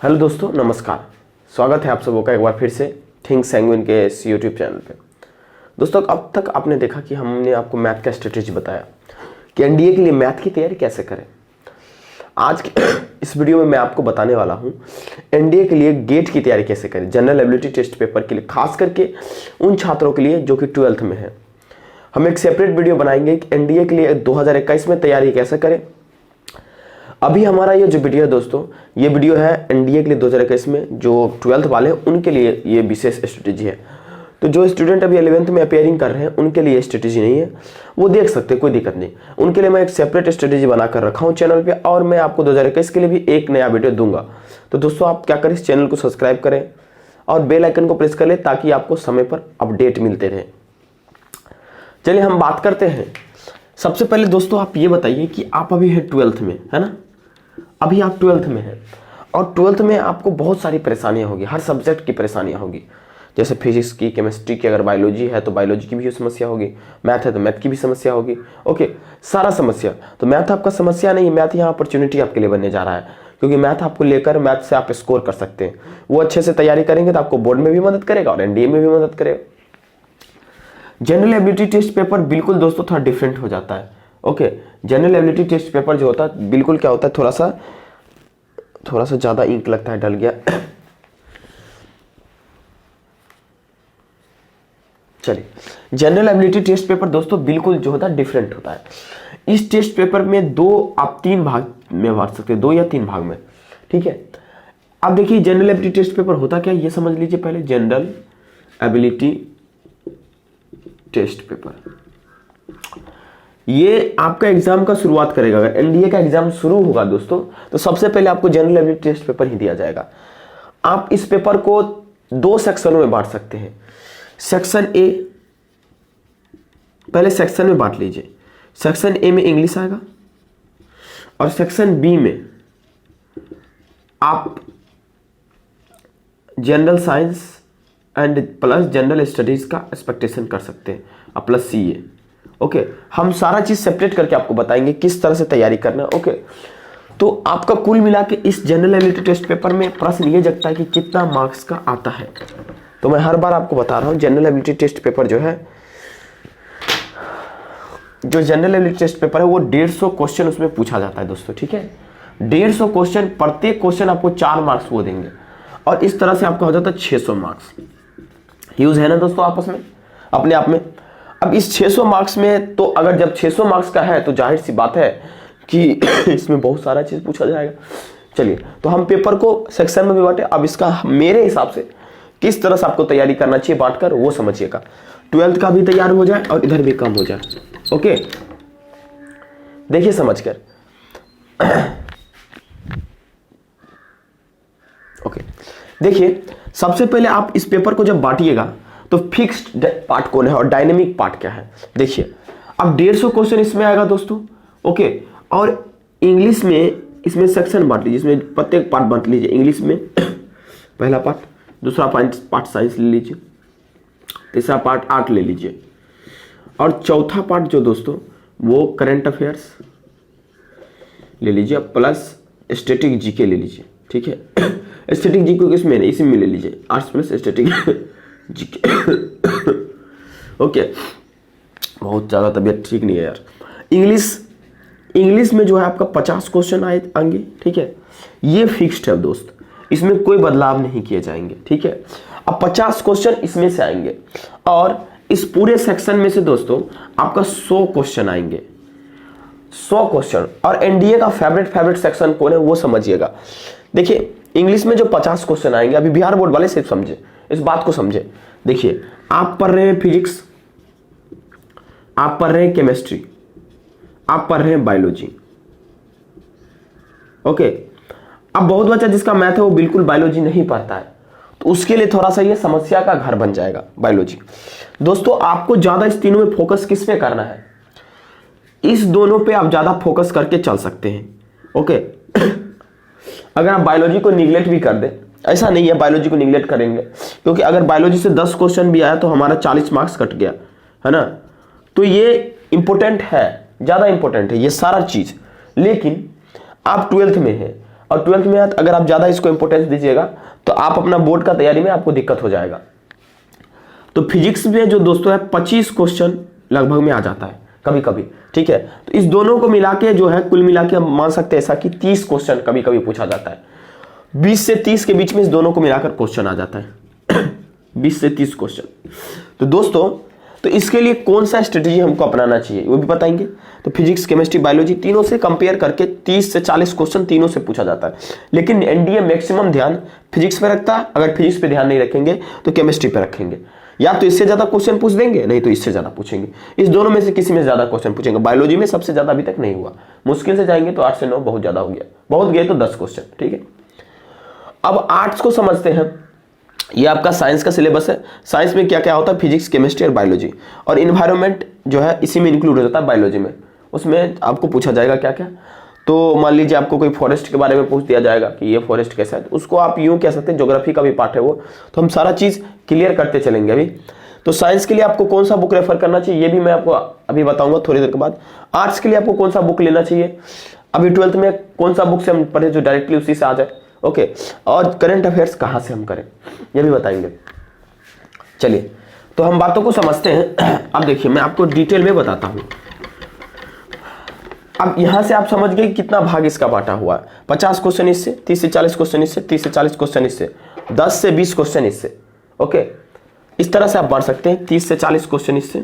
Hello दोस्तों, नमस्कार। स्वागत है आप सबों का एक बार फिर से थिंक सैंग्विन के इस यूट्यूब चैनल पे। दोस्तों, अब तक आपने देखा कि हमने आपको मैथ का स्ट्रेटेजी बताया कि एनडीए के लिए मैथ की तैयारी कैसे करें। आज के इस वीडियो में मैं आपको बताने वाला हूं एनडीए के लिए गेट की तैयारी कैसे करें, जनरल एबिलिटी टेस्ट पेपर के लिए, खास करके उन छात्रों के लिए जो कि 12th में है। हम एक सेपरेट वीडियो बनाएंगे कि एनडीए के लिए 2021 में तैयारी कैसे करें। अभी हमारा ये जो वीडियो है दोस्तों, ये वीडियो है एनडीए के लिए 2021 में जो 12th वाले हैं उनके लिए ये विशेष स्ट्रेटेजी है। तो जो स्टूडेंट अभी 11th में अपेयरिंग कर रहे हैं उनके लिए स्ट्रेटेजी नहीं है, वो देख सकते हैं, कोई दिक्कत नहीं। उनके लिए मैं एक सेपरेट स्ट्रेटेजी बनाकर रखा हूँ चैनल पे, और मैं आपको 2021 के लिए भी एक नया वीडियो दूंगा। तो दोस्तों, आप क्या करें, इस चैनल को सब्सक्राइब करें और बेल आइकन को प्रेस कर लें ताकि आपको समय पर अपडेट मिलते रहे। चलिए हम बात करते हैं। सबसे पहले दोस्तों आप ये बताइए कि आप अभी है 12th में, है ना। अभी आप 12th में हैं और 12th में आपको बहुत सारी परेशानियां होगी, हर सब्जेक्ट की परेशानियां होगी। जैसे फिजिक्स की, केमिस्ट्री की, अगर बायोलॉजी है तो बायोलॉजी की भी समस्या होगी, मैथ है तो मैथ की भी समस्या होगी। ओके, सारा समस्या। तो मैथ आपका समस्या नहीं, मैथ यहाँ अपॉर्चुनिटी आपके लिए बनने जा रहा है, क्योंकि मैथ आपको लेकर मैथ से आप स्कोर कर सकते हैं। वो अच्छे से तैयारी करेंगे तो आपको बोर्ड में भी मदद करेगा और एनडीए में भी मदद करेगा। जनरल एबिलिटी टेस्ट पेपर बिल्कुल दोस्तों थोड़ा डिफरेंट हो जाता है। Okay, general ability test paper जो होता है बिल्कुल क्या होता है, थोड़ा सा ज्यादा इंक लगता है, डल गया। चलिए, जनरल एबिलिटी टेस्ट पेपर दोस्तों बिल्कुल जो होता है डिफरेंट होता है। इस टेस्ट पेपर में आप 3 भाग में बांट सकते हैं, 2 या 3 भाग में, ठीक है। अब देखिए जनरल एबिलिटी टेस्ट पेपर होता क्या है ये समझ लीजिए पहले। जनरल एबिलिटी टेस्ट पेपर ये आपका एग्जाम का शुरुआत करेगा। अगर एनडीए का एग्जाम शुरू होगा दोस्तों तो सबसे पहले आपको जनरल एबिलिटी टेस्ट पेपर ही दिया जाएगा। आप इस पेपर को 2 सेक्शनों में बांट सकते हैं। सेक्शन ए, पहले सेक्शन में बांट लीजिए। सेक्शन ए में इंग्लिश आएगा और सेक्शन बी में आप general science and plus general studies का एक्सपेक्टेशन कर सकते हैं और प्लस सीए। ओके, हम सारा चीज सेपरेट करके आपको बताएंगे किस तरह से तैयारी करना है। ओके, तो आपका कुल मिला के इस जनरल एबिलिटी टेस्ट पेपर में प्रश्न ये जगता है कि कितना मार्क्स का आता है। तो मैं हर बार आपको बता रहा हूं, जनरल एबिलिटी टेस्ट पेपर जो जनरल एबिलिटी टेस्ट पेपर है वो 150 क्वेश्चन उसमें पूछा जाता है दोस्तों, ठीक है। 150 क्वेश्चन, प्रत्येक क्वेश्चन आपको 4 मार्क्स वो देंगे और इस तरह से आपका हो जाता है 600 मार्क्स। यूज है ना दोस्तों आपस में, अपने आप में। अब इस 600 मार्क्स में तो अगर जब 600 मार्क्स का है तो जाहिर सी बात है कि इसमें बहुत सारा चीज पूछा जाएगा। चलिए, तो हम पेपर को सेक्शन में भी बांटे। अब इसका मेरे हिसाब से किस तरह से आपको तैयारी करना चाहिए बांटकर वो समझिएगा। 12th का भी तैयार हो जाए और इधर भी कम हो जाए। ओके, देखिए समझकर। ओके, देखिए सबसे पहले आप इस पेपर को जब बांटिएगा तो फिक्स्ड पार्ट कौन है और डायनेमिक पार्ट क्या है। देखिए, अब 150 क्वेश्चन इसमें आएगा दोस्तों। ओके, और इंग्लिश में इसमें सेक्शन बांट लीजिए, इसमें प्रत्येक पार्ट बांट लीजिए। इंग्लिश में पहला पार्ट, दूसरा पार्ट साइंस ले लीजिए, तीसरा पार्ट आर्ट ले लीजिए और चौथा पार्ट जो दोस्तों वो करंट अफेयर्स ले लीजिए प्लस स्टैटिक जीके ले लीजिए, ठीक है। स्टैटिक जीके किसमें नहीं, इसी में ले लीजिए, arts plus static GK. Okay, बहुत ज़्यादा तबीयत ठीक नहीं है यार। इंग्लिश में जो है आपका 50 क्वेश्चन आएंगे, ठीक है। ये फिक्स्ड है दोस्त, इसमें कोई बदलाव नहीं किए जाएंगे, ठीक है। अब 50 क्वेश्चन इसमें से आएंगे और इस पूरे सेक्शन में से दोस्तों आपका 100 क्वेश्चन आएंगे, 100 क्वेश्चन। और एनडीए का फेवरेट सेक्शन कौन है वो समझिएगा। देखिए, इंग्लिश में जो 50 क्वेश्चन आएंगे, अभी बिहार बोर्ड वाले सिर्फ समझे, इस बात को समझे। देखिए, आप पढ़ रहे हैं फिजिक्स, आप पढ़ रहे हैं केमिस्ट्री, आप पढ़ रहे हैं बायोलॉजी। ओके, अब बहुत बच्चा जिसका मैथ है वो बिल्कुल बायोलॉजी नहीं पढ़ता है, तो उसके लिए थोड़ा सा ये समस्या का घर बन जाएगा बायोलॉजी। दोस्तों, आपको ज्यादा इस तीनों में फोकस किस पे करना है, इस दोनों पे आप ज्यादा फोकस करके चल सकते हैं। ओके, अगर आप बायोलॉजी को निगलेक्ट भी कर दें, ऐसा नहीं है बायोलॉजी को निगलेक्ट करेंगे, क्योंकि अगर बायोलॉजी से 10 क्वेश्चन भी आया तो हमारा 40 मार्क्स कट गया, है ना। तो ये इंपॉर्टेंट है, ज्यादा इंपॉर्टेंट है ये सारा चीज। लेकिन आप 12th में हैं, और 12th मैथ अगर आप ज़्यादा इसको इंपॉर्टेंस दीजिएगा तो आप अपना बोर्ड का तैयारी में आपको दिक्कत हो जाएगा। तो फिजिक्स में जो दोस्तों है 25 क्वेश्चन लगभग में आ जाता है कभी कभी, ठीक है। तो इस दोनों को मिला के जो है कुल मिला के हम मान सकते हैं ऐसा कि 30 क्वेश्चन कभी कभी पूछा जाता है। 20 से 30 के बीच में इस दोनों को मिलाकर क्वेश्चन आ जाता है 20 से 30 क्वेश्चन। तो दोस्तों तो इसके लिए कौन सा स्ट्रेटेजी हमको अपनाना चाहिए वो भी बताएंगे। तो फिजिक्स, केमिस्ट्री, बायोलॉजी तीनों से कंपेयर करके 30 से 40 क्वेश्चन तीनों से पूछा जाता है, लेकिन एनडीए मैक्सिमम ध्यान फिजिक्स पे रखता है। अगर फिजिक्स पे ध्यान नहीं रखेंगे तो केमिस्ट्री पे रखेंगे, या तो इससे ज्यादा क्वेश्चन पूछ देंगे, नहीं तो इससे ज्यादा पूछेंगे। इस दोनों में से किसी में ज्यादा क्वेश्चन पूछेंगे। बायोलॉजी में सबसे ज्यादा अभी तक नहीं हुआ, मुश्किल से जाएंगे तो 8 से 9, बहुत ज्यादा हो गया, बहुत गए तो 10 क्वेश्चन, ठीक है। अब आर्ट्स को समझते हैं। ये आपका साइंस का सिलेबस है। साइंस में क्या क्या होता है, फिजिक्स, केमिस्ट्री और बायोलॉजी, और इन्वायरमेंट जो है इसी में इंक्लूड हो जाता है बायोलॉजी में। उसमें आपको पूछा जाएगा क्या क्या। तो मान लीजिए आपको कोई फॉरेस्ट के बारे में पूछ दिया जाएगा कि ये फॉरेस्ट कैसा है, तो उसको आप यूं कह सकते हैं, ज्योग्राफी का भी पार्ट है वो। तो हम सारा चीज क्लियर करते चलेंगे अभी। तो साइंस के लिए आपको कौन सा बुक रेफर करना चाहिए ये भी मैं आपको अभी बताऊंगा थोड़ी देर के बाद। आर्ट्स के लिए आपको कौन सा बुक लेना चाहिए, अभी 12th में कौन सा बुक से हम पढ़े जो डायरेक्टली उसी से आ जाए, ओके। और करंट अफेयर्स कहाँ से हम करें ये भी बताएंगे। चलिए तो हम बातों को समझते हैं। अब देखिए मैं आपको डिटेल में बताता हूँ। अब यहां से आप समझ गए कितना भाग इसका बांटा हुआ है। 50 क्वेश्चन इससे, 30 से 40 क्वेश्चन इससे, 30 से 40 क्वेश्चन इससे, 10 से 20 क्वेश्चन इससे, ओके। इस तरह से आप बांट सकते हैं, 30 से 40 क्वेश्चन इससे,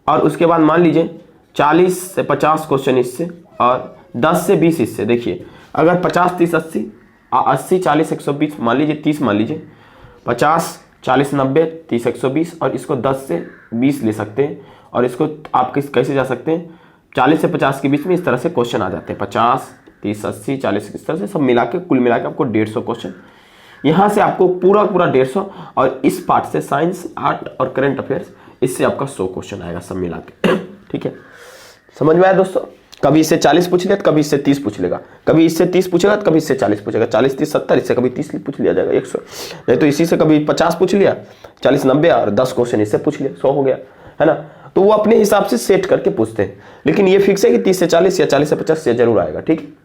और उसके बाद मान लीजिए 40 से 50 क्वेश्चन इससे, और 10 से 20 इससे। देखिए अगर 50, 30, 80, 80, 40, 120, मान लीजिए 30, मान लीजिए 50, 40, 90, 30, 120, और इसको 10 से 20 ले सकते हैं। और इसको आप कैसे जा सकते हैं, 40 से 50 के बीच में इस तरह से क्वेश्चन आ जाते हैं। 50, 30, 80, 40, इस तरह से सब मिला के कुल मिला के आपको 150 क्वेश्चन। यहाँ से आपको पूरा 150, और इस पार्ट से साइंस, आर्ट और करंट अफेयर्स, इससे आपका 100 क्वेश्चन आएगा सब मिला के, ठीक है। समझ में आया दोस्तों। कभी इससे 40 पूछ लिया, कभी इससे 30 पूछ लेगा, कभी इससे 30 पूछेगा, कभी इससे 40 पूछेगा, 40, 30, 70, इससे कभी 30 पूछ लिया जाएगा 100, नहीं तो इसी से कभी 50 पूछ लिया, 40, 90 और 10 क्वेश्चन इससे पूछ लिया, 100 हो गया, है ना। तो वो अपने हिसाब से सेट करके पूछते हैं, लेकिन ये फिक्स है कि 30 से 40 या 40 से 50 से जरूर आएगा, ठीक।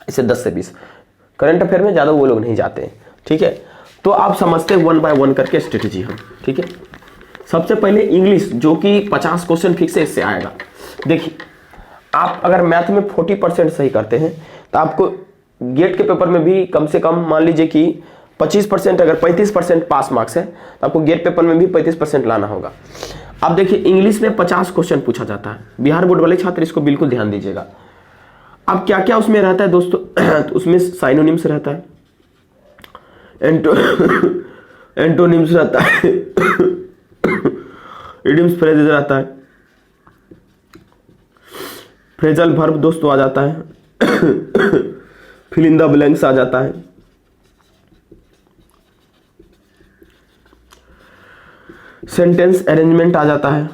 इससे 10 से 20 करंट अफेयर में ज्यादा वो लोग नहीं जाते हैं, ठीक है। तो आप समझते हैं 1 बाय 1 करके स्ट्रेटेजी हम, ठीक है। सबसे पहले इंग्लिश, जो कि 50 क्वेश्चन फिक्स है, इससे आएगा। देखिए आप अगर मैथ में 40% सही करते हैं तो आपको गेट के पेपर में भी कम से कम मान लीजिए कि 25%, अगर 35% पास मार्क्स है तो आपको गेट पेपर में भी 35% लाना होगा। अब देखिए इंग्लिश में 50 क्वेश्चन पूछा जाता है। बिहार बोर्ड वाले छात्र इसको बिल्कुल ध्यान दीजिएगा। अब क्या क्या उसमें रहता है दोस्तों, तो उसमें साइनोनिम्स रहता है, एंटोनिम्स रहता है, इडियम्स फ्रेजेस रहता है, फ्रेजल वर्ब दोस्तों आ जाता है, फिल इन द ब्लैंक्स आ जाता है, सेंटेंस अरेंजमेंट आ जाता है,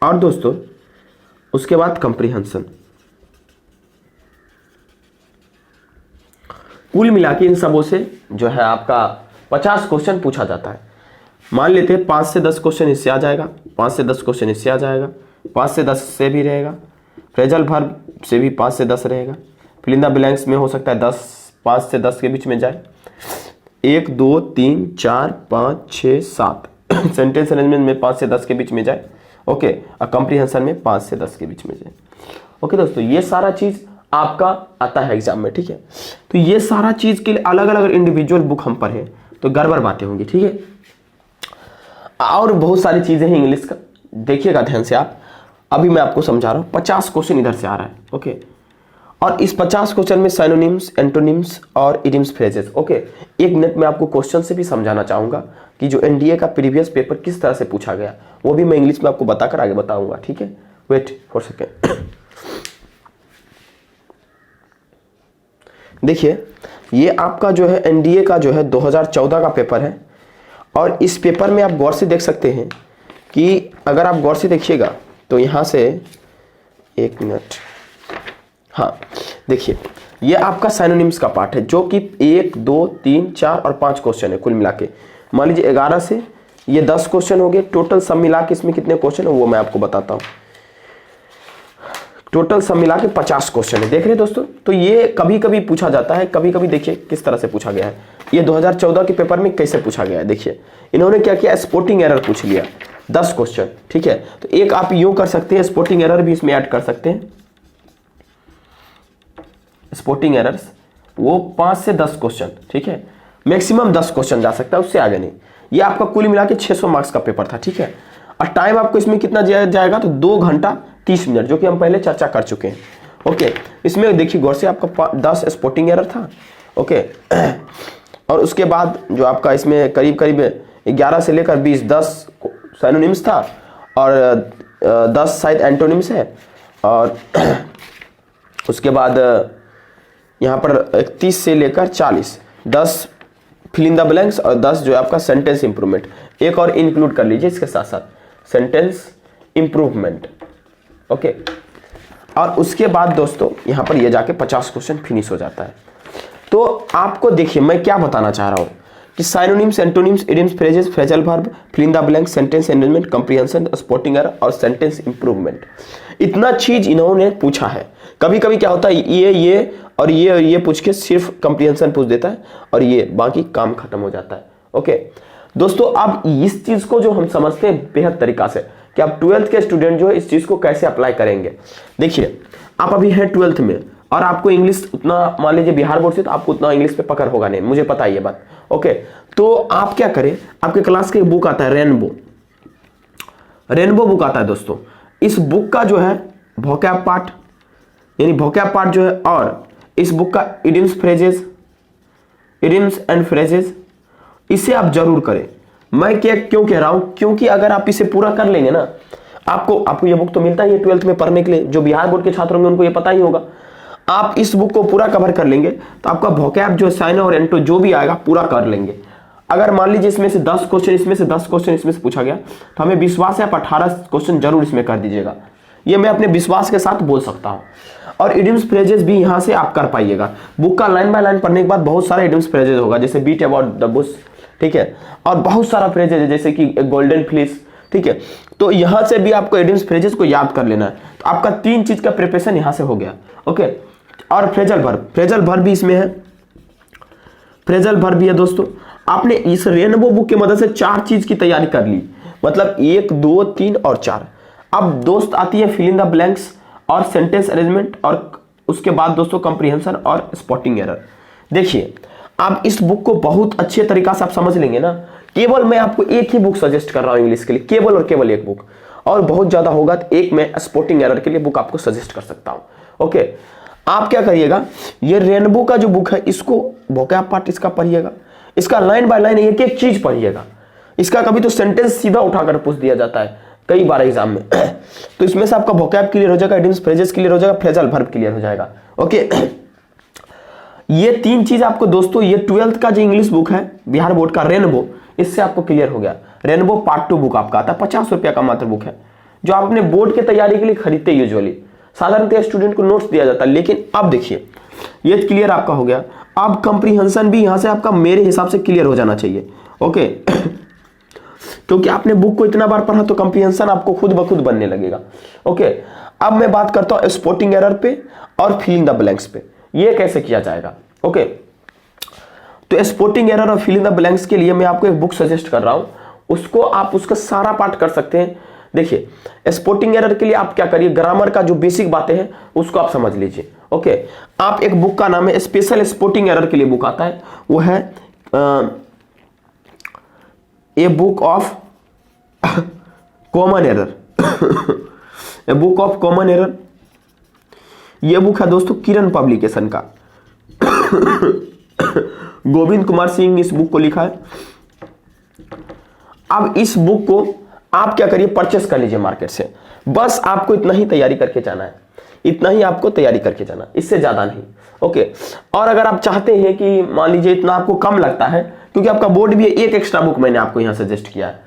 और दोस्तों उसके बाद कंप्रीहेंशन। कुल मिला के इन सबों से जो है आपका 50 क्वेश्चन पूछा जाता है। मान लेते हैं 5 से 10 क्वेश्चन इससे आ जाएगा, 5 से 10 क्वेश्चन इससे आ जाएगा, 5 से 10 से भी रहेगा, फ्रेजल वर्ब से भी 5 से 10 रहेगा, फिल इन द ब्लैंक्स में हो सकता है 10, 5 से 10 के बीच में जाए, 1, 2, 3, 4, 5, 6, 7 सेंटेंस अरेंजमेंट में 5 से 10 के बीच में जाए, ओके। और कंप्रीहेंशन में 5 से 10 के बीच में जाए, ओके दोस्तों। ये सारा चीज आपका आता है एग्जाम में, ठीक है। तो ये सारा चीज के लिए अलग अलग इंडिविजुअल बुक हम पढ़े तो गड़बड़ बातें होंगी, ठीक है। और बहुत सारी चीजें हैं इंग्लिश का, देखिएगा ध्यान से आप। अभी मैं आपको समझा रहा हूँ, 50 क्वेश्चन इधर से आ रहा है, ओके। और इस 50 क्वेश्चन में साइनोनिम्स, एंटोनिम्स और इडियम्स फ्रेजेस, ओके। 1 मिनट में आपको क्वेश्चन से भी समझाना चाहूंगा कि जो एनडीए का प्रीवियस पेपर किस तरह से पूछा गया, वो भी मैं इंग्लिश में आपको बताकर आगे बताऊंगा, ठीक है। Wait for second. देखिए ये आपका जो है एनडीए का जो है 2014 का पेपर है, और इस पेपर में आप गौर से देख सकते हैं कि अगर आप गौर से देखिएगा तो यहाँ से 1 मिनट, हाँ देखिए ये आपका साइनोनिम्स का पार्ट है, जो कि 1, 2, 3, 4 और 5 क्वेश्चन है कुल मिला के। मान लीजिए 11 से ये 10 क्वेश्चन हो गए टोटल, सब मिला के इसमें कितने क्वेश्चन है वो मैं आपको बताता हूँ। टोटल सब मिला के 50 क्वेश्चन है, देख रहे हैं दोस्तों। तो ये कभी कभी पूछा जाता है, कभी कभी देखिए किस तरह से पूछा गया है। ये 2014 के पेपर में कैसे पूछा गया है, देखिए इन्होंने क्या किया, स्पोर्टिंग एरर पूछ लिया 10 क्वेश्चन, ठीक है। तो एक आप यूं कर सकते हैं, स्पोर्टिंग एरर भी इसमें ऐड कर सकते हैं। स्पोर्टिंग एरर्स वो 5 से 10 क्वेश्चन, ठीक है, मैक्सिमम 10 क्वेश्चन जा सकता है, उससे आगे नहीं। ये आपका कुल मिला के 600 मार्क्स का पेपर था, ठीक है। और टाइम आपको इसमें कितना जाएगा, तो 2 घंटा 30 मिनट, जो कि हम पहले चर्चा कर चुके हैं। ओके, इसमें देखिए गौर से आपका 10 स्पोर्टिंग एरर था, ओके। और उसके बाद जो आपका इसमें करीब करीब 11 से लेकर 20 10 सिनोनिम्स था, और 10 शायद एंटोनिम्स है, और उसके बाद यहाँ पर 31 से लेकर 40 10 फिल इन द ब्लैंक्स, और 10 जो है आपका सेंटेंस इंप्रूवमेंट। एक और इंक्लूड कर लीजिए इसके साथ साथ, सेंटेंस इंप्रूवमेंट, ओके। और उसके बाद दोस्तों यहाँ पर ये जाके 50 क्वेश्चन फिनिश हो जाता है। तो आपको देखिए मैं क्या बताना चाह रहा हूँ कि synonyms, antonyms, idioms, phrases, phrasal verb, fill in the blank, sentence enrichment, comprehension, sporting error और सेंटेंस इंप्रूवमेंट, इतना चीज इन्होंने पूछा है। कभी कभी क्या होता है, ये और ये पूछ के सिर्फ कंप्रीहेंशन पूछ देता है, और ये बाकी काम खत्म हो जाता है। ओके दोस्तों, अब इस चीज को जो हम समझते हैं बेहद तरीका से कि आप 12th के स्टूडेंट जो है इस चीज को कैसे अप्लाई करेंगे। देखिए आप अभी हैं 12th में, और आपको इंग्लिश उतना, मान लीजिए बिहार बोर्ड से, तो आपको उतना इंग्लिश पे पकड़ होगा नहीं, मुझे पता है ये बात, ओके। तो आप क्या करें, आपके क्लास का एक बुक आता है रेनबो बुक आता है दोस्तों। इस बुक का जो है वोकैब पार्ट, यानी वोकैब पार्ट जो है, और इस बुक का इडियम्स एंड फ्रेजेस, इसे आप जरूर करें। मैं क्यों कह रहा हूं, क्योंकि अगर आप इसे पूरा कर लेंगे ना, आपको ये बुक तो मिलता ही है 12th में पढ़ने के लिए, जो बिहार बोर्ड के छात्र होंगे उनको ये पता ही होगा। आप इस बुक को पूरा कवर कर लेंगे तो आपका वोकैब जो साइन और एंटो जो भी आएगा पूरा कर लेंगे। अगर मान लीजिए इसमें से 10 क्वेश्चन इसमें से 10 क्वेश्चन इसमें से पूछा गया, तो हमें विश्वास है आप 18 क्वेश्चन जरूर इसमें कर दीजिएगा, ये मैं अपने विश्वास के साथ बोल सकता हूं। और इडियम्स फ्रेजेस भी यहां से आप कर पाइएगा। बुक का लाइन बाय लाइन पढ़ने के बाद बहुत सारे इडियम्स फ्रेजेस होगा, जैसे बीट अबाउट द बुश, ठीक है, और बहुत सारा फ्रेजेस है जैसे कि गोल्डन फ्लिस, ठीक है। तो यहां से भी आपको इडियम्स फ्रेजेस को याद कर लेना है। तो आपका 3 चीज का प्रिपरेशन यहां से हो गया, ओके। और फ्रेजल वर्ब भी इसमें है, फ्रेजल वर्ब भी है दोस्तों। आपने इस रेनबो बुक की मदद से 4 चीज की तैयारी कर ली, मतलब 1 2 3 और 4। अब दोस्त आती है फिल इन द ब्लैंक्स और सेंटेंस अरेंजमेंट, और उसके बाद दोस्तों कंप्रीहेंशन और स्पॉटिंग एरर। देखिए आप इस बुक को बहुत अच्छे तरीका से आप समझ लेंगे ना। केवल मैं आपको एक ही बुक सजेस्ट कर रहा हूं इंग्लिश के लिए, केवल और केवल एक बुक, और बहुत ज्यादा होगा तो एक मैं स्पॉटिंग एरर के लिए बुक आपको सजेस्ट कर सकता हूं, ओके। आप क्या करिएगा, ये रेनबो का जो बुक है इसको वोकैब पार्ट इसका पढ़िएगा, इसका लाइन बाय लाइन एक एक चीज पढ़िएगा। इसका कभी तो सेंटेंस सीधा उठाकर पूछ दिया जाता है कई बार एग्जाम में तो इसमें से आपका वोकैब क्लियर हो जाएगा, इडियम्स फ्रेजेस क्लियर हो जाएगा, फ्रेजल वर्ब क्लियर हो जाएगा, ओके। ये 3 चीज आपको दोस्तों, ये 12th का जो इंग्लिश बुक है बिहार बोर्ड का रेनबो, इससे आपको क्लियर हो गया। रेनबो पार्ट 2 बुक आपका आता है, 50 रुपया का मात्र बुक है, जो आप अपने बोर्ड की तैयारी के लिए खरीदते यूजुअली। साधारणतः स्टूडेंट को नोट्स दिया जाता है, लेकिन अब देखिए ये क्लियर आपका हो गया। अब कंप्रीहेंशन भी यहां से आपका मेरे हिसाब से क्लियर हो जाना चाहिए, ओके क्योंकि आपने बुक को इतना बार पढ़ा तो कंप्रीहेंशन आपको खुद ब खुद बनने लगेगा, ओके। अब मैं बात करता हूं स्पॉटिंग एरर पे और फिल इन द ब्लैंक्स पे, ये कैसे किया जाएगा, ओके। तो स्पॉटिंग एरर और फिल इन द ब्लैंक्स के लिए मैं आपको एक बुक सजेस्ट कर रहा हूं, उसको आप उसका सारा पार्ट कर सकते हैं। देखिए स्पॉटिंग एरर के लिए आप क्या करिए, ग्रामर का जो बेसिक बातें हैं उसको आप समझ लीजिए, ओके। आप एक बुक का नाम है स्पेशल स्पॉटिंग एरर के लिए बुक आता है, वो है a book of common error a book of common error. ये बुक है दोस्तों किरण पब्लिकेशन का गोविंद कुमार सिंह ने इस बुक को लिखा है। अब इस बुक को आप क्या करिए, परचेस कर लीजिए मार्केट से। बस आपको इतना ही तैयारी करके जाना है, इतना ही आपको तैयारी करके जाना, इससे ज्यादा नहीं, ओके। और अगर आप चाहते हैं कि मान लीजिए इतना आपको कम लगता है, क्योंकि आपका बोर्ड भी है, एक एक्स्ट्रा बुक मैंने आपको यहां सजेस्ट किया है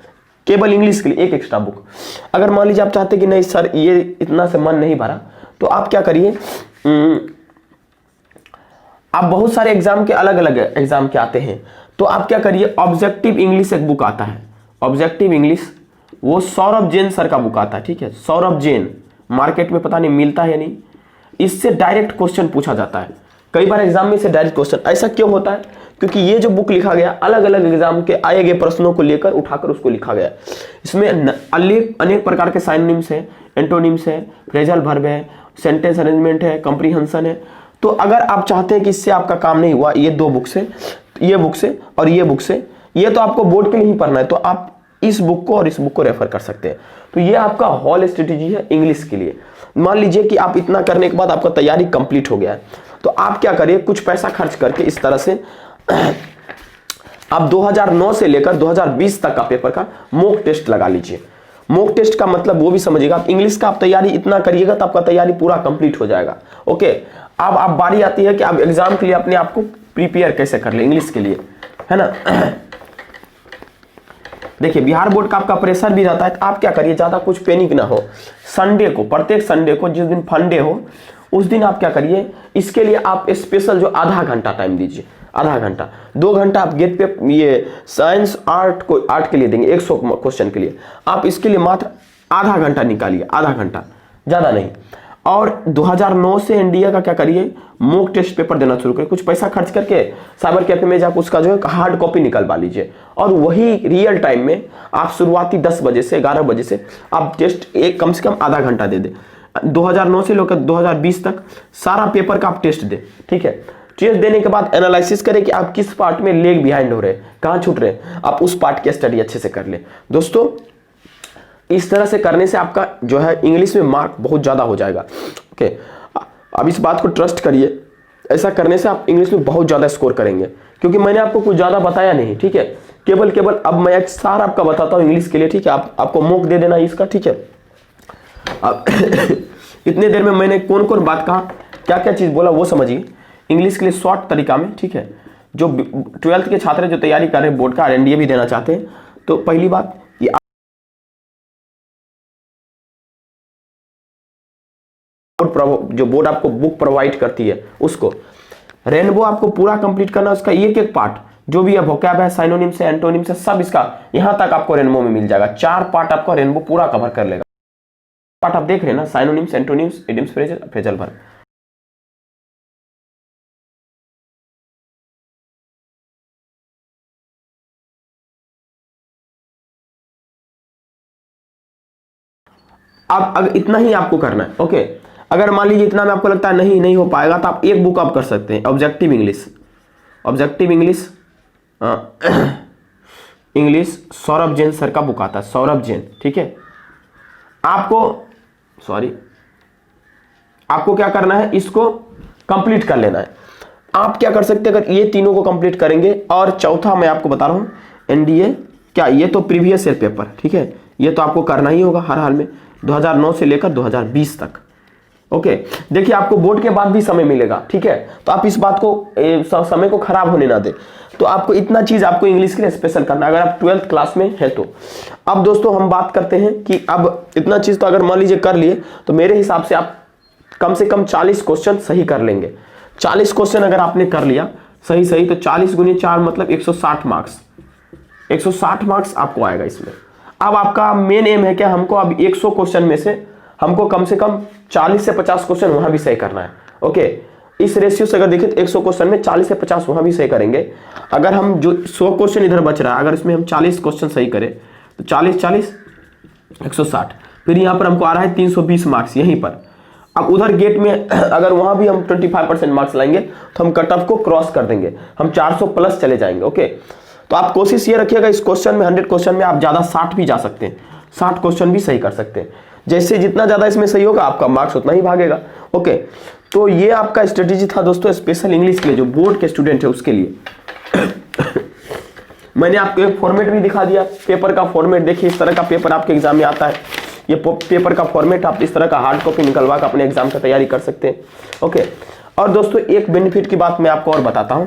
केवल इंग्लिश के लिए, एक एक्स्ट्रा बुक। अगर मान लीजिए आप चाहते कि नहीं सर ये इतना से मन नहीं भरा, तो आप क्या करिए, आप बहुत सारे एग्जाम के अलग अलग एग्जाम के आते हैं, तो आप क्या करिए, ऑब्जेक्टिव इंग्लिश एक बुक आता है, ऑब्जेक्टिव इंग्लिश, वो सौरभ जैन सर का बुक आता है, ठीक है, सौरभ जैन मार्केट में पता नहीं मिलता है या नहीं, इससे डायरेक्ट क्वेश्चन पूछा जाता है। कई बार एग्जाम में से डायरेक्ट क्वेश्चन, ऐसा क्यों होता है? क्योंकि ये जो बुक लिखा गया अलग अलग एग्जाम के आए गए प्रश्नों को लेकर उठाकर उसको लिखा गया। इसमें अनेक प्रकार के साइनोनिम्स है, एंटोनिम्स है, फ्रेजल वर्ब है, सेंटेंस अरेंजमेंट है, कंप्रीहेंशन है। तो अगर आप चाहते हैं कि इससे आपका काम नहीं हुआ, ये दो बुक से, ये बुक से और ये बुक से, ये तो आपको बोर्ड के लिए ही पढ़ना है, तो आप इस बुक को और इस बुक को रेफर कर सकते हैं। तो ये आपका होल स्ट्रेटेजी है इंग्लिश के लिए। मान लीजिए कि आप इतना करने के बाद आपका तैयारी कंप्लीट हो गया है, तो आप क्या करिए, कुछ पैसा खर्च करके इस तरह से आप 2009 से लेकर 2020 तक का पेपर का मॉक टेस्ट लगा लीजिए। मॉक टेस्ट का मतलब वो भी समझिएगा, आप इंग्लिश का आप तैयारी इतना करिएगा तो आपका तैयारी पूरा कंप्लीट हो जाएगा। ओके, अब आप बारी आती है कि आप एग्जाम के लिए अपने आप को प्रिपेयर कैसे कर ले इंग्लिश के लिए, है ना। देखिए बिहार बोर्ड का आपका प्रेशर भी रहता है, तो आप क्या करिए, ज्यादा कुछ पैनिक ना हो। संडे को, प्रत्येक संडे को जिस दिन फंडे हो उस दिन आप क्या करिए, इसके लिए आप स्पेशल जो आधा घंटा टाइम दीजिए, आधा घंटा, 2 घंटा आप गेट पे ये साइंस आर्ट को, आर्ट के लिए देंगे 100 क्वेश्चन के लिए, आप इसके लिए मात्र आधा घंटा निकालिए, आधा घंटा, ज्यादा नहीं। और 2009 से एनडीए का क्या करिए, मॉक टेस्ट पेपर देना शुरू करिए। कुछ पैसा खर्च करके साइबर कैफे में जाकर उसका जो है हार्ड कॉपी निकलवा लीजिए, और वही रियल टाइम में आप शुरुआती 10 बजे से 11 बजे से आप टेस्ट एक कम से कम आधा घंटा दे दे। 2009 से लेकर 2020 तक सारा पेपर का आप टेस्ट दे, ठीक है। टेस्ट देने के बाद एनालिसिस करें कि आप किस पार्ट में लेग बिहाइंड हो रहे हैं, कहाँ छूट रहे हैं, आप उस पार्ट की स्टडी अच्छे से कर ले। दोस्तों इस तरह से करने से आपका जो है इंग्लिश में मार्क बहुत ज़्यादा हो जाएगा। ओके, अब इस बात को ट्रस्ट करिए, ऐसा करने से आप इंग्लिश में बहुत ज़्यादा स्कोर करेंगे, क्योंकि मैंने आपको कुछ ज़्यादा बताया नहीं, ठीक है। केवल अब मैं एक सारा आपका बताता हूँ इंग्लिश के लिए, ठीक है। आपको मॉक दे देना इसका, ठीक है। अब इतने देर में मैंने कौन कौन बात कहा, क्या क्या चीज़ बोला वो समझिए इंग्लिश के लिए शॉर्ट तरीका में, ठीक है। जो 12th के छात्र जो तैयारी कर रहे हैं बोर्ड का, एनडीए भी देना चाहते हैं, तो पहली बात ये जो बोर्ड आपको बुक प्रोवाइड करती है उसको रेनबो आपको पूरा कंप्लीट करना, उसका एक एक पार्ट जो भी है, वोकैब है, साइनोनिम्स है, एंटोनिम्स है, सब इसका यहां तक आपको रेनबो में मिल जाएगा। 4 पार्ट आपका रेनबो पूरा कवर कर लेगा। पार्ट आप देख रहे हैं ना, synonyms, antonyms, idioms, phrasal verb. अब अगर इतना ही आपको करना है, ओके। अगर मान लीजिए इतना में आपको लगता है नहीं हो पाएगा, तो आप एक बुक आप कर सकते हैं, objective English. Objective English English Saurabh Jain sir का बुक आता है, सौरभ जैन, ठीक है। आपको क्या करना है, इसको कंप्लीट कर लेना है। आप क्या कर सकते हैं, अगर ये तीनों को कंप्लीट करेंगे, और चौथा मैं आपको बता रहा हूं एनडीए क्या, ये तो प्रीवियस ईयर पेपर, ठीक है, ये तो आपको करना ही होगा हर हाल में, 2009 से लेकर 2020 तक। ओके, देखिए आपको बोर्ड के बाद भी समय मिलेगा, ठीक है, तो आप इस बात को समय को खराब होने ना दे। तो आपको इतना चीज आपको इंग्लिश के लिए स्पेशल करना, अगर आप 12th क्लास में है तो। अब दोस्तों हम बात करते हैं कि अब इतना चीज तो अगर मान लीजिए कर लिए, तो मेरे हिसाब से आप कम से कम 40 क्वेश्चन सही कर लेंगे। 40 क्वेश्चन अगर आपने कर लिया सही, तो 40 गुने 4 मतलब 160 मार्क्स, 160 मार्क्स आपको आएगा इसमें। अब आपका मेन एम है क्या, हमको अब 100 क्वेश्चन में से हमको कम से कम 40 से 50 क्वेश्चन वहां भी सही करना है। ओके, इस रेशियो से अगर देखें तो 100 क्वेश्चन में 40 से 50 वहां भी सही करेंगे। अगर हम जो 100 क्वेश्चन इधर बच रहा है, अगर इसमें हम 40 क्वेश्चन सही करें तो 40 160, फिर यहाँ पर हमको आ रहा है 320 मार्क्स यहीं पर। अब उधर गेट में अगर वहां भी हम 25% मार्क्स लाएंगे तो हम कट ऑफ को क्रॉस कर देंगे, हम 400 प्लस चले जाएंगे। ओके, तो आप कोशिश ये रखिएगा इस क्वेश्चन में, 100 क्वेश्चन में आप ज्यादा 60 भी जा सकते हैं, 60 क्वेश्चन भी सही कर सकते हैं। जैसे जितना ज्यादा इसमें सही होगा आपका मार्क्स उतना ही भागेगा। ओके, तो ये आपका स्ट्रेटेजी था दोस्तों स्पेशल इंग्लिश के लिए, जो बोर्ड के स्टूडेंट है उसके लिए। मैंने आपको एक फॉर्मेट भी दिखा दिया, पेपर का फॉर्मेट देखिए, इस तरह का पेपर आपके एग्जाम में आता है। ये पेपर का फॉर्मेट आप इस तरह का हार्ड कॉपी निकलवा कर अपने एग्जाम का तैयारी कर सकते हैं। ओके, और दोस्तों एक बेनिफिट की बात मैं आपको और बताता हूं,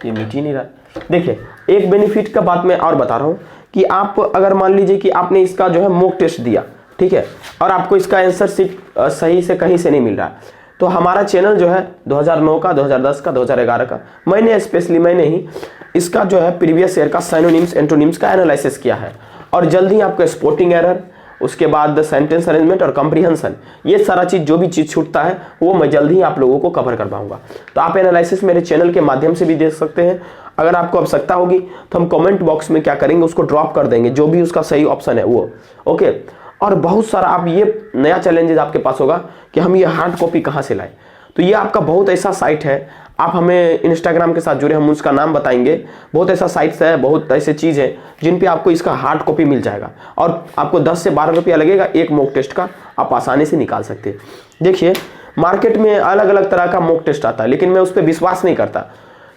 ये मिट ही नहीं रहा। देखिए एक बेनिफिट का बात मैं और बता रहा हूं कि आप अगर मान लीजिए कि आपने इसका जो है मॉक टेस्ट दिया, ठीक है, और आपको इसका आंसर शीट सही से कहीं से नहीं मिल रहा है, तो हमारा चैनल जो है 2009 का, 2010 का, 2011 का, मैंने ही इसका जो है प्रीवियस ईयर का साइनोनिम्स एंटोनिम्स का एनालिसिस किया है। और जल्द ही आपको स्पोर्टिंग एरर उसके बाद सेंटेंस अरेंजमेंट और कॉम्प्रिहेंशन, ये सारा चीज़ जो भी चीज़ छूटता है वो मैं जल्द ही आप लोगों को कवर कर पाऊंगा। तो आप एनालिसिस मेरे चैनल के माध्यम से भी देख सकते हैं। अगर आपको आवश्यकता होगी तो हम कमेंट बॉक्स में क्या करेंगे, उसको ड्रॉप कर देंगे, जो भी उसका सही ऑप्शन है वो। ओके, और बहुत सारा आप ये नया चैलेंजेस आपके पास होगा कि हम ये हार्ड कॉपी कहाँ से लाएं। तो ये आपका बहुत ऐसा साइट है, आप हमें इंस्टाग्राम के साथ जुड़े, हम उसका नाम बताएंगे। बहुत ऐसा साइट्स है, बहुत ऐसे चीज़ है जिन पे आपको इसका हार्ड कॉपी मिल जाएगा और आपको 10 से 12 रुपया लगेगा एक मॉक टेस्ट का, आप आसानी से निकाल सकते हैं। देखिए मार्केट में अलग अलग तरह का मॉक टेस्ट आता है, लेकिन मैं उस पर विश्वास नहीं करता,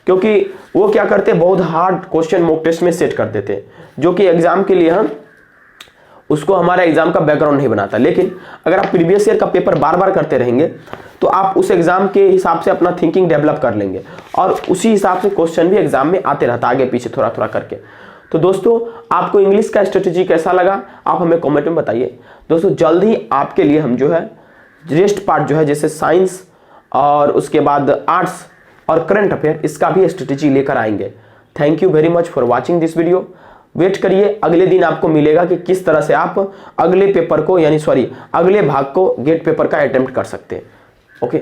क्योंकि वो क्या करते हैं, बहुत हार्ड क्वेश्चन मॉक टेस्ट में सेट कर देते हैं, जो कि एग्जाम के लिए हम उसको हमारा एग्जाम का बैकग्राउंड नहीं बनाता। लेकिन अगर आप प्रीवियस ईयर का पेपर बार बार करते रहेंगे तो आप उस एग्जाम के हिसाब से अपना थिंकिंग डेवलप कर लेंगे और उसी हिसाब से क्वेश्चन भी एग्जाम में आते रहता आगे पीछे थोड़ा थोड़ा करके। तो दोस्तों आपको इंग्लिश का स्ट्रेटेजी कैसा लगा आप हमें कमेंट में बताइए। दोस्तों जल्द ही आपके लिए हम जो है रेस्ट पार्ट जो है जैसे साइंस और उसके बाद आर्ट्स और करंट अफेयर, इसका भी स्ट्रेटेजी लेकर आएंगे। Thank you very much for watching this video. Wait करिए, अगले दिन आपको मिलेगा कि किस तरह से आप अगले पेपर को अगले भाग को गेट पेपर का अटेम्प्ट कर सकते हैं। ओके।